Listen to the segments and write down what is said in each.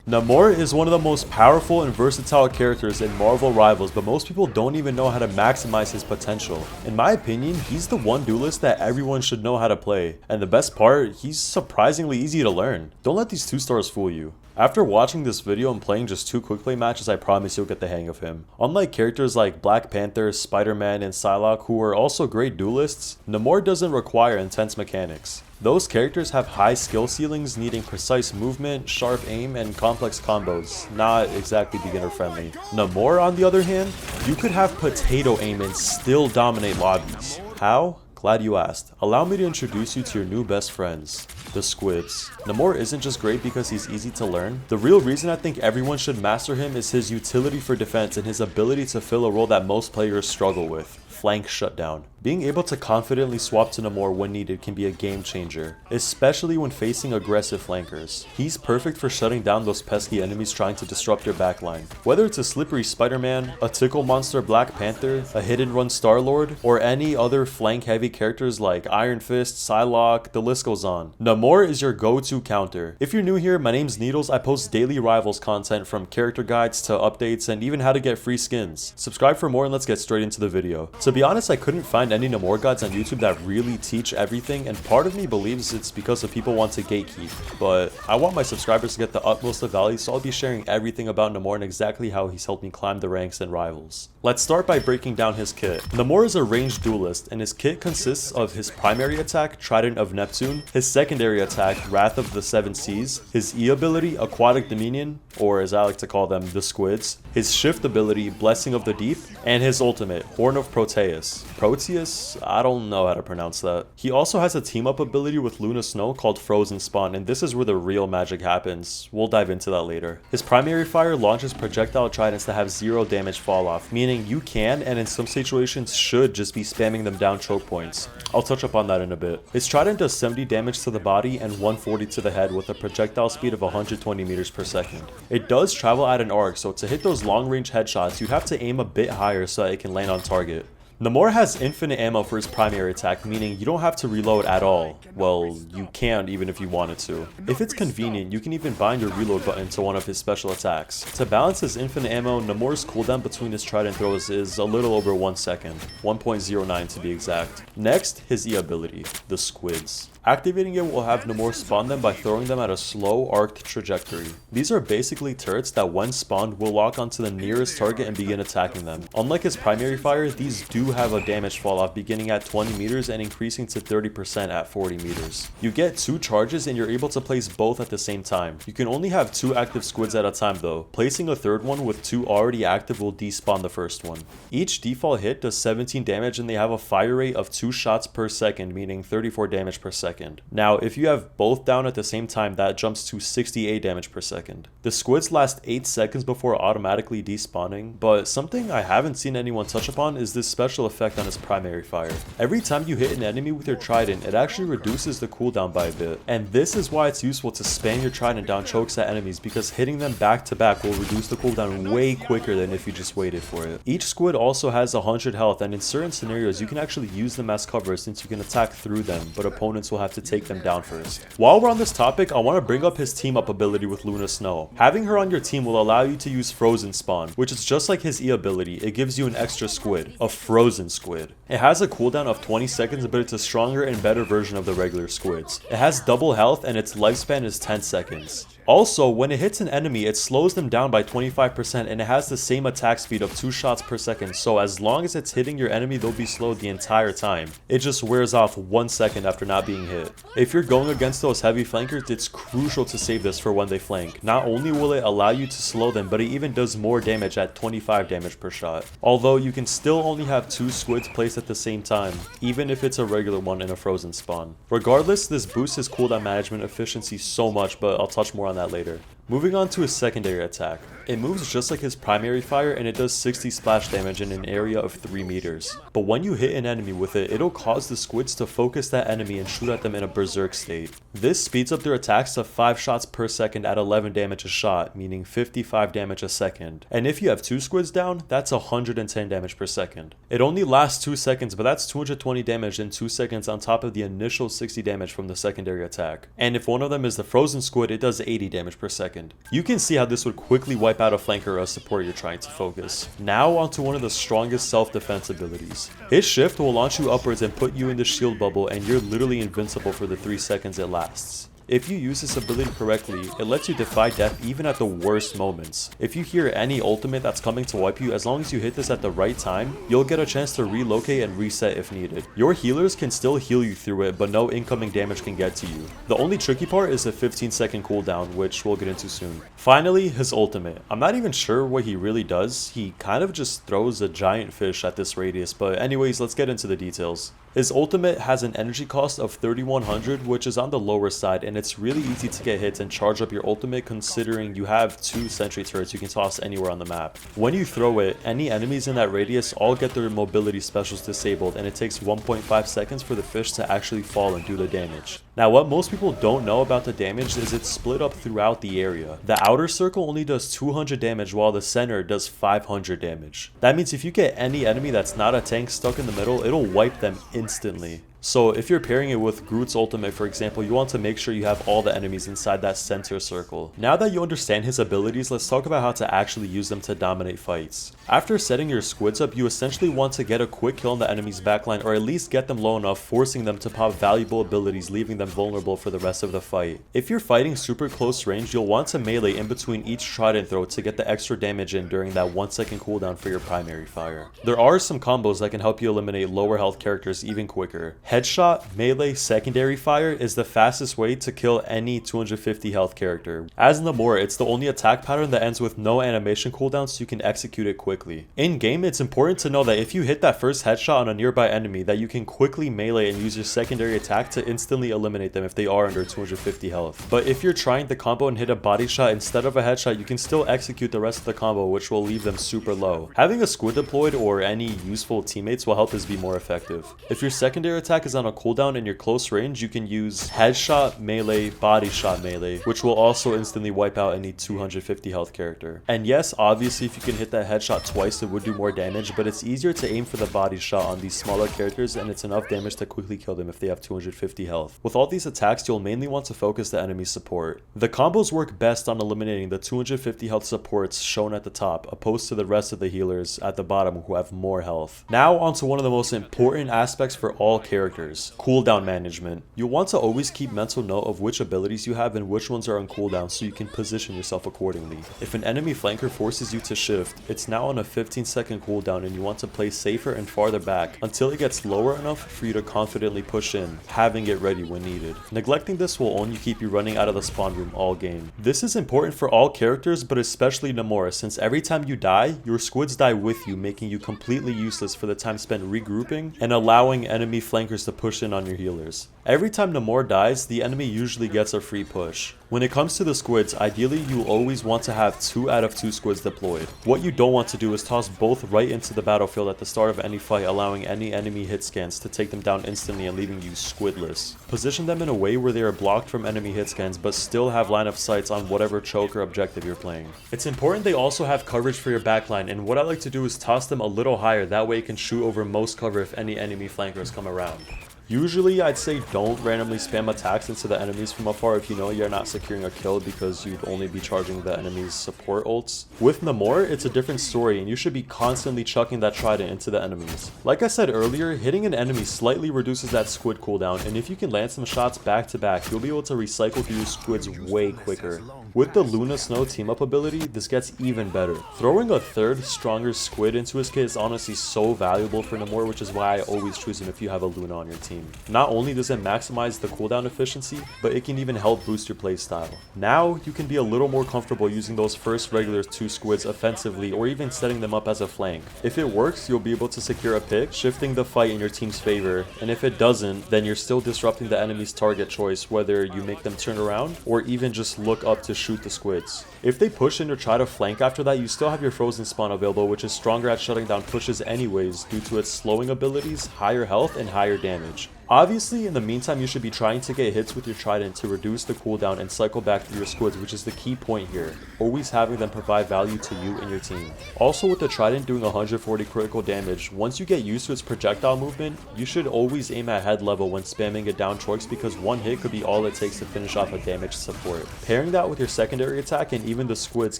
Namor is one of the most powerful and versatile characters in Marvel Rivals, but most people don't even know how to maximize his potential. In my opinion, he's the one duelist that everyone should know how to play, and the best part, he's surprisingly easy to learn. Don't let these 2 stars fool you. After watching this video and playing just 2 quick play matches, I promise you'll get the hang of him. Unlike characters like Black Panther, Spider-Man, and Psylocke, who are also great duelists, Namor doesn't require intense mechanics. Those characters have high skill ceilings needing precise movement, sharp aim, and complex combos, not exactly beginner friendly. Namor, on the other hand, you could have potato aim and still dominate lobbies. How? Glad you asked. Allow me to introduce you to your new best friends, the Squids. Namor isn't just great because he's easy to learn. The real reason I think everyone should master him is his utility for defense and his ability to fill a role that most players struggle with: flank shutdown. Being able to confidently swap to Namor when needed can be a game changer, especially when facing aggressive flankers. He's perfect for shutting down those pesky enemies trying to disrupt your backline. Whether it's a slippery Spider-Man, a tickle monster Black Panther, a hit and run Star-Lord, or any other flank heavy characters like Iron Fist, Psylocke, the list goes on. Namor is your go-to counter. If you're new here, my name's Needles. I post daily Rivals content from character guides to updates and even how to get free skins. Subscribe for more and let's get straight into the video. To be honest, I couldn't find any Namor guides on YouTube that really teach everything, and part of me believes it's because of people want to gatekeep, but I want my subscribers to get the utmost of value, so I'll be sharing everything about Namor and exactly how he's helped me climb the ranks in Rivals. Let's start by breaking down his kit. Namor is a ranged duelist, and his kit consists of his primary attack, Trident of Neptune, his secondary attack, Wrath of the Seven Seas, his E ability, Aquatic Dominion, or as I like to call them, the Squids, his shift ability, Blessing of the Deep, and his ultimate, Horn of Proteus. Proteus? I don't know how to pronounce that. He also has a team up ability with Luna Snow called Frozen Spawn, and this is where the real magic happens. We'll dive into that later. His primary fire launches projectile tridents that have 0 damage fall off, meaning you can, and in some situations should, just be spamming them down choke points. I'll touch up on that in a bit. His trident does 70 damage to the body and 140 to the head with a projectile speed of 120 meters per second. It does travel at an arc, so to hit those long range headshots, you'd have to aim a bit higher so that it can land on target. Namor has infinite ammo for his primary attack, meaning you don't have to reload at all. Well, you can't even if you wanted to. If it's convenient, you can even bind your reload button to one of his special attacks. To balance his infinite ammo, Namor's cooldown between his trident throws is a little over 1 second, 1.09 to be exact. Next, his E ability, the Squids. Activating it will have Namor spawn them by throwing them at a slow arced trajectory. These are basically turrets that when spawned will lock onto the nearest target and begin attacking them. Unlike his primary fire, these do have a damage fall off beginning at 20 meters and increasing to 30% at 40 meters. You get 2 charges and you're able to place both at the same time. You can only have 2 active Squids at a time though. Placing a third one with 2 already active will despawn the first one. Each default hit does 17 damage and they have a fire rate of 2 shots per second, meaning 34 damage per second. Now, if you have both down at the same time, that jumps to 68 damage per second. The Squids last 8 seconds before automatically despawning, but something I haven't seen anyone touch upon is this special effect on his primary fire. Every time you hit an enemy with your trident, it actually reduces the cooldown by a bit. And this is why it's useful to spam your trident down chokes at enemies, because hitting them back to back will reduce the cooldown way quicker than if you just waited for it. Each Squid also has 100 health, and in certain scenarios you can actually use them as cover since you can attack through them, but opponents will have to take them down first. While we're on this topic, I want to bring up his team up ability with Luna Snow. Having her on your team will allow you to use Frozen Spawn, which is just like his E ability. It gives you an extra Squid, a frozen Squid. It has a cooldown of 20 seconds, but it's a stronger and better version of the regular Squids. It has double health and its lifespan is 10 seconds. Also, when it hits an enemy, it slows them down by 25% and it has the same attack speed of 2 shots per second, so as long as it's hitting your enemy, they'll be slowed the entire time. It just wears off 1 second after not being hit. If you're going against those heavy flankers, it's crucial to save this for when they flank. Not only will it allow you to slow them, but it even does more damage at 25 damage per shot. Although you can still only have 2 Squids placed at the same time, even if it's a regular one in a frozen spawn. Regardless, this boosts his cooldown management efficiency so much, but I'll touch more on that later. Moving on to his secondary attack. It moves just like his primary fire and it does 60 splash damage in an area of 3 meters. But when you hit an enemy with it, it'll cause the Squids to focus that enemy and shoot at them in a berserk state. This speeds up their attacks to 5 shots per second at 11 damage a shot, meaning 55 damage a second. And if you have 2 Squids down, that's 110 damage per second. It only lasts 2 seconds, but that's 220 damage in 2 seconds on top of the initial 60 damage from the secondary attack. And if one of them is the frozen Squid, it does 80 damage per second. second. You can see how this would quickly wipe out a flanker or a support you're trying to focus. Now onto one of the strongest self-defense abilities. His shift will launch you upwards and put you in the shield bubble, and you're literally invincible for the 3 seconds it lasts. If you use this ability correctly, it lets you defy death even at the worst moments. If you hear any ultimate that's coming to wipe you, as long as you hit this at the right time, you'll get a chance to relocate and reset if needed. Your healers can still heal you through it, but no incoming damage can get to you. The only tricky part is the 15-second cooldown, which we'll get into soon. Finally, his ultimate. I'm not even sure what he really does. He kind of just throws a giant fish at this radius, but anyways, let's get into the details. His ultimate has an energy cost of 3100, which is on the lower side, and it's really easy to get hits and charge up your ultimate considering you have 2 sentry turrets you can toss anywhere on the map. When you throw it, any enemies in that radius all get their mobility specials disabled, and it takes 1.5 seconds for the fish to actually fall and do the damage. Now, what most people don't know about the damage is it's split up throughout the area. The outer circle only does 200 damage while the center does 500 damage. That means if you get any enemy that's not a tank stuck in the middle, it'll wipe them instantly. So if you're pairing it with Groot's ultimate, for example, you want to make sure you have all the enemies inside that center circle. Now that you understand his abilities, let's talk about how to actually use them to dominate fights. After setting your squids up, you essentially want to get a quick kill on the enemy's backline, or at least get them low enough, forcing them to pop valuable abilities, leaving them vulnerable for the rest of the fight. If you're fighting super close range, you'll want to melee in between each trident throw to get the extra damage in during that 1-second cooldown for your primary fire. There are some combos that can help you eliminate lower health characters even quicker. Headshot, melee, secondary fire is the fastest way to kill any 250 health character. As Namor, it's the only attack pattern that ends with no animation cooldown, so you can execute it quickly. In game, it's important to know that if you hit that first headshot on a nearby enemy, that you can quickly melee and use your secondary attack to instantly eliminate them if they are under 250 health. But if you're trying the combo and hit a body shot instead of a headshot, you can still execute the rest of the combo, which will leave them super low. Having a squid deployed or any useful teammates will help this be more effective. If your secondary attack is on a cooldown in your close range, you can use headshot melee, body shot melee, which will also instantly wipe out any 250 health character. And yes, obviously if you can hit that headshot twice, it would do more damage, but it's easier to aim for the body shot on these smaller characters, and it's enough damage to quickly kill them if they have 250 health. With all these attacks, you'll mainly want to focus the enemy support. The combos work best on eliminating the 250 health supports shown at the top, opposed to the rest of the healers at the bottom who have more health. Now onto one of the most important aspects for all characters: cooldown management. You'll want to always keep mental note of which abilities you have and which ones are on cooldown so you can position yourself accordingly. If an enemy flanker forces you to shift, it's now on a 15-second cooldown, and you want to play safer and farther back until it gets lower enough for you to confidently push in, having it ready when needed. Neglecting this will only keep you running out of the spawn room all game. This is important for all characters, but especially Namor, since every time you die, your squids die with you, making you completely useless for the time spent regrouping and allowing enemy flankers to push in on your healers. Every time Namor dies, the enemy usually gets a free push. When it comes to the squids, ideally you always want to have 2 out of 2 squids deployed. What you don't want to do is toss both right into the battlefield at the start of any fight, allowing any enemy hit scans to take them down instantly and leaving you squidless. Position them in a way where they are blocked from enemy hit scans but still have line of sights on whatever choke or objective you're playing. It's important they also have coverage for your backline, and what I like to do is toss them a little higher, that way you can shoot over most cover if any enemy flankers come around. Usually, I'd say don't randomly spam attacks into the enemies from afar if you know you're not securing a kill, because you'd only be charging the enemy's support ults. With Namor, it's a different story, and you should be constantly chucking that trident into the enemies. Like I said earlier, hitting an enemy slightly reduces that squid cooldown, and if you can land some shots back to back, you'll be able to recycle through your squids way quicker. With the Luna Snow team-up ability, this gets even better. Throwing a third, stronger squid into his kit is honestly so valuable for Namor, which is why I always choose him if you have a Luna on your team. Not only does it maximize the cooldown efficiency, but it can even help boost your playstyle. Now, you can be a little more comfortable using those first regular 2 squids offensively, or even setting them up as a flank. If it works, you'll be able to secure a pick, shifting the fight in your team's favor, and if it doesn't, then you're still disrupting the enemy's target choice, whether you make them turn around, or even just look up to shoot the squids. If they push in or try to flank after that, you still have your frozen spawn available, which is stronger at shutting down pushes anyways due to its slowing abilities, higher health, and higher damage. Obviously, in the meantime, you should be trying to get hits with your trident to reduce the cooldown and cycle back through your squids, which is the key point here. Always having them provide value to you and your team. Also, with the trident doing 140 critical damage, once you get used to its projectile movement, you should always aim at head level when spamming it down choice, because one hit could be all it takes to finish off a damaged support. Pairing that with your secondary attack and even the squids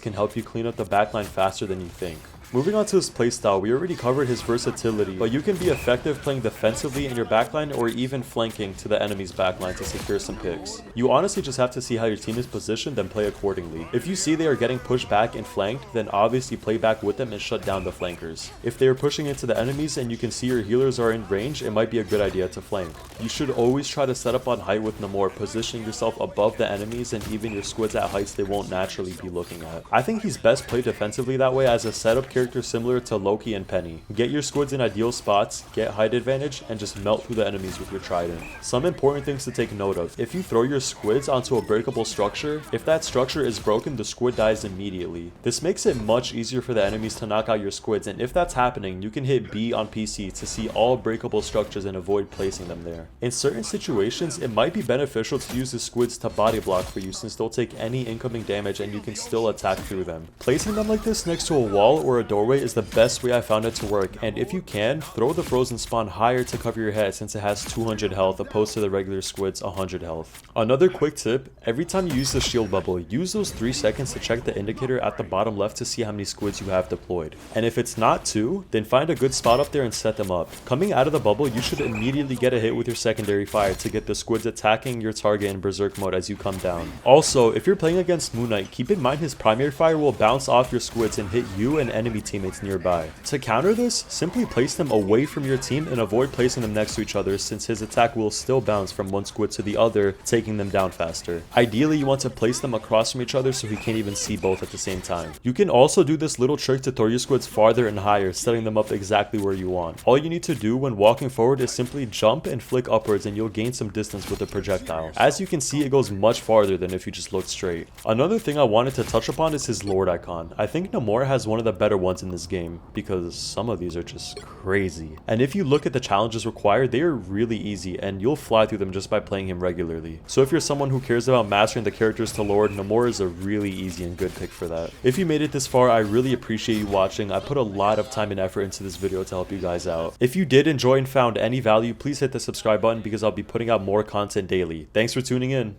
can help you clean up the backline faster than you think. Moving on to his playstyle, we already covered his versatility, but you can be effective playing defensively in your backline or even flanking to the enemy's backline to secure some picks. You honestly just have to see how your team is positioned and play accordingly. If you see they are getting pushed back and flanked, then obviously play back with them and shut down the flankers. If they are pushing into the enemies and you can see your healers are in range, it might be a good idea to flank. You should always try to set up on height with Namor, positioning yourself above the enemies and even your squids at heights they won't naturally be looking at. I think he's best played defensively that way as a setup character similar to Loki and Penny. Get your squids in ideal spots, get height advantage, and just melt through the enemies with your trident. Some important things to take note of. If you throw your squids onto a breakable structure, if that structure is broken, the squid dies immediately. This makes it much easier for the enemies to knock out your squids, and if that's happening, you can hit B on PC to see all breakable structures and avoid placing them there. In certain situations, it might be beneficial to use the squids to body block for you, since they'll take any incoming damage and you can still attack through them. Placing them like this next to a wall or a doorway is the best way I found it to work, and if you can, throw the frozen spawn higher to cover your head since it has 200 health opposed to the regular squid's 100 health. Another quick tip, every time you use the shield bubble, use those 3 seconds to check the indicator at the bottom left to see how many squids you have deployed. And if it's not 2, then find a good spot up there and set them up. Coming out of the bubble, you should immediately get a hit with your secondary fire to get the squids attacking your target in berserk mode as you come down. Also, if you're playing against Moon Knight, keep in mind his primary fire will bounce off your squids and hit you and enemy teammates nearby. To counter this, simply place them away from your team and avoid placing them next to each other, since his attack will still bounce from one squid to the other, taking them down faster. Ideally, you want to place them across from each other so he can't even see both at the same time. You can also do this little trick to throw your squids farther and higher, setting them up exactly where you want. All you need to do when walking forward is simply jump and flick upwards, and you'll gain some distance with the projectile. As you can see, it goes much farther than if you just looked straight. Another thing I wanted to touch upon is his Lord icon. I think Namor has one of the better ones in this game, because some of these are just crazy. And if you look at the challenges required, they are really easy and you'll fly through them just by playing him regularly. So if you're someone who cares about mastering the characters to Lord, Namor is a really easy and good pick for that. If you made it this far, I really appreciate you watching. I put a lot of time and effort into this video to help you guys out. If you did enjoy and found any value, please hit the subscribe button because I'll be putting out more content daily. Thanks for tuning in.